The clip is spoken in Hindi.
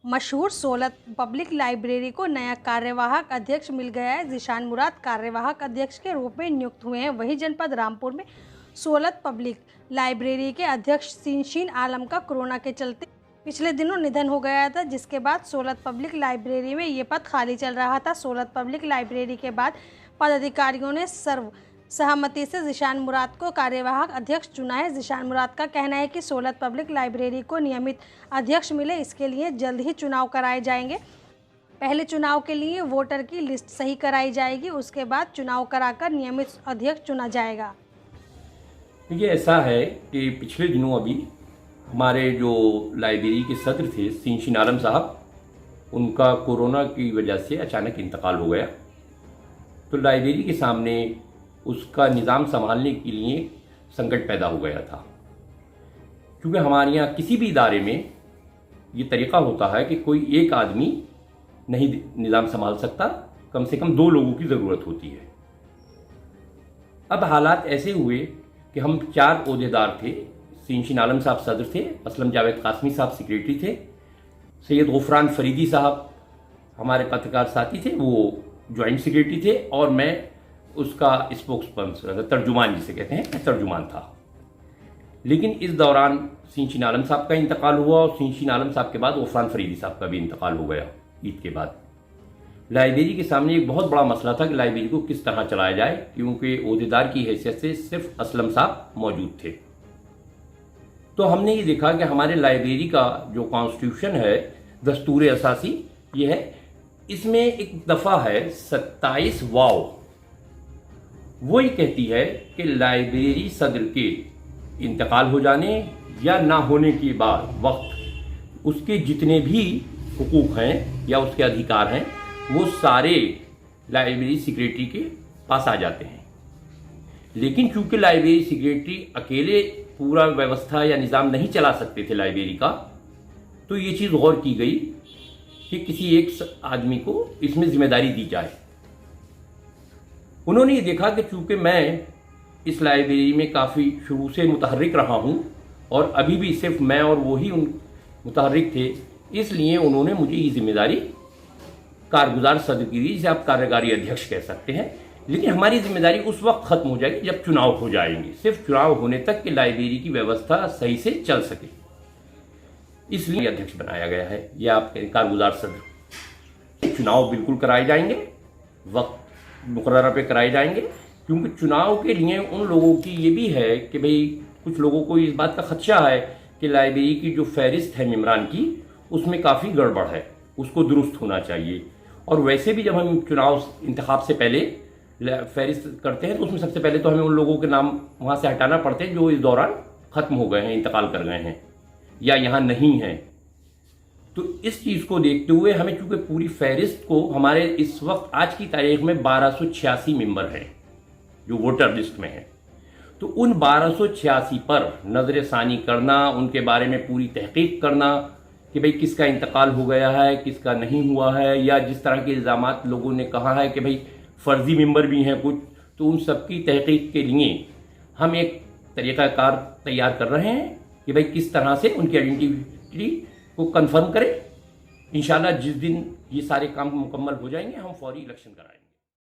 मशहूर सोलत पब्लिक लाइब्रेरी को नया कार्यवाहक अध्यक्ष मिल गया है। ज़ीशान मुराद कार्यवाहक अध्यक्ष के रूप में नियुक्त हुए हैं। वहीं जनपद रामपुर में सोलत पब्लिक लाइब्रेरी के अध्यक्ष सींशीन आलम का कोरोना के चलते पिछले दिनों निधन हो गया था, जिसके बाद सोलत पब्लिक लाइब्रेरी में ये पद खाली चल रहा था। सोलत पब्लिक लाइब्रेरी के बाद पदाधिकारियों ने सर्व सहमति से ज़ीशान मुराद को कार्यवाहक अध्यक्ष चुना है। ज़ीशान मुराद का कहना है कि सोलत पब्लिक लाइब्रेरी को नियमित अध्यक्ष मिले, इसके लिए जल्द ही चुनाव कराए जाएंगे। पहले चुनाव के लिए वोटर की लिस्ट सही कराई जाएगी, उसके बाद चुनाव कराकर नियमित अध्यक्ष चुना जाएगा। देखिए, ऐसा है कि पिछले दिनों अभी हमारे जो लाइब्रेरी के सदर थे सींशीन आलम साहब, उनका कोरोना की वजह से अचानक इंतकाल हो गया। तो लाइब्रेरी के सामने उसका निज़ाम संभालने के लिए संकट पैदा हो गया था, क्योंकि हमारे यहाँ किसी भी इदारे में ये तरीक़ा होता है कि कोई एक आदमी नहीं निज़ाम संभाल सकता, कम से कम 2 लोगों की ज़रूरत होती है। अब हालात ऐसे हुए कि हम 4 ओहदेदार थे। सींशीन आलम साहब सदर थे, असलम जावेद कासमी साहब सेक्रेटरी थे, सैयद गुफरान फरीदी साहब हमारे पत्रकार साथी थे, वो ज्वाइंट सेक्रेटरी थे, और मैं उसका स्पोक्सपर्सन तर्जुमान जिसे कहते हैं, तर्जुमान था। लेकिन इस दौरान सींशीन आलम साहब का इंतकाल हुआ, और सींशीन आलम साहब के बाद गुफरान फरीदी साहब का भी इंतकाल हो गया ईद के बाद। लाइब्रेरी के सामने एक बहुत बड़ा मसला था कि लाइब्रेरी को किस तरह चलाया जाए, क्योंकि ओहदेदार की हैसियत से सिर्फ असलम साहब मौजूद थे। तो हमने ये देखा कि हमारे लाइब्रेरी का जो कॉन्स्टिट्यूशन है, दस्तूर असासी ये है, इसमें एक दफ़ा है 27 वाव, वो ये कहती है कि लाइब्रेरी सदर के इंतकाल हो जाने या ना होने के बाद वक्त उसके जितने भी हुकूक हैं या उसके अधिकार हैं, वो सारे लाइब्रेरी सेक्रेटरी के पास आ जाते हैं। लेकिन चूंकि लाइब्रेरी सेक्रेटरी अकेले पूरा व्यवस्था या निज़ाम नहीं चला सकते थे लाइब्रेरी का, तो ये चीज़ गौर की गई कि किसी एक आदमी को इसमें जिम्मेदारी दी जाए। उन्होंने ये देखा कि चूंकि मैं इस लाइब्रेरी में काफ़ी शुरू से मुतहर्रिक रहा हूँ, और अभी भी सिर्फ मैं और वो ही मुतहर्रिक थे, इसलिए उन्होंने मुझे ये जिम्मेदारी कारगुजार सदर की दी, जिसे आप कार्यकारी अध्यक्ष कह सकते हैं। लेकिन हमारी जिम्मेदारी उस वक्त ख़त्म हो जाएगी जब चुनाव हो जाएंगे, सिर्फ चुनाव होने तक कि लाइब्रेरी की व्यवस्था सही से चल सके, इसलिए अध्यक्ष बनाया गया है। यह आप कहें कारगुजार सदर। चुनाव बिल्कुल कराए जाएंगे, वक्त मुकर्रर पे कराए जाएंगे, क्योंकि चुनाव के लिए उन लोगों की ये भी है कि भाई कुछ लोगों को इस बात का खदशा है कि लाइब्रेरी की जो फहरिस्त है मेम्बरान की, उसमें काफ़ी गड़बड़ है, उसको दुरुस्त होना चाहिए। और वैसे भी जब हम चुनाव इंतखाब से पहले फहरिस्त करते हैं, तो उसमें सबसे पहले तो हमें उन लोगों के नाम वहाँ से हटाना पड़ते हैं जो इस दौरान ख़त्म हो गए हैं, इंतकाल कर गए हैं या यहाँ नहीं हैं। तो इस चीज़ को देखते हुए हमें, चूँकि पूरी फहरिस्त को हमारे इस वक्त आज की तारीख में 1286 मेंबर हैं जो वोटर लिस्ट में हैं, तो उन 1286 पर नज़र सानी करना, उनके बारे में पूरी तहकीक करना कि भाई किसका इंतकाल हो गया है, किसका नहीं हुआ है, या जिस तरह के इल्ज़ामात लोगों ने कहा है कि भाई फ़र्ज़ी मेंबर भी हैं कुछ, तो उन सब की तहकीक के लिए हम एक तरीक़ाकार तैयार कर रहे हैं कि भाई किस तरह से उनकी आइडेंटिटी को कंफर्म करें। इंशाल्लाह जिस दिन ये सारे काम मुकम्मल हो जाएंगे, हम फौरी इलेक्शन कराएंगे।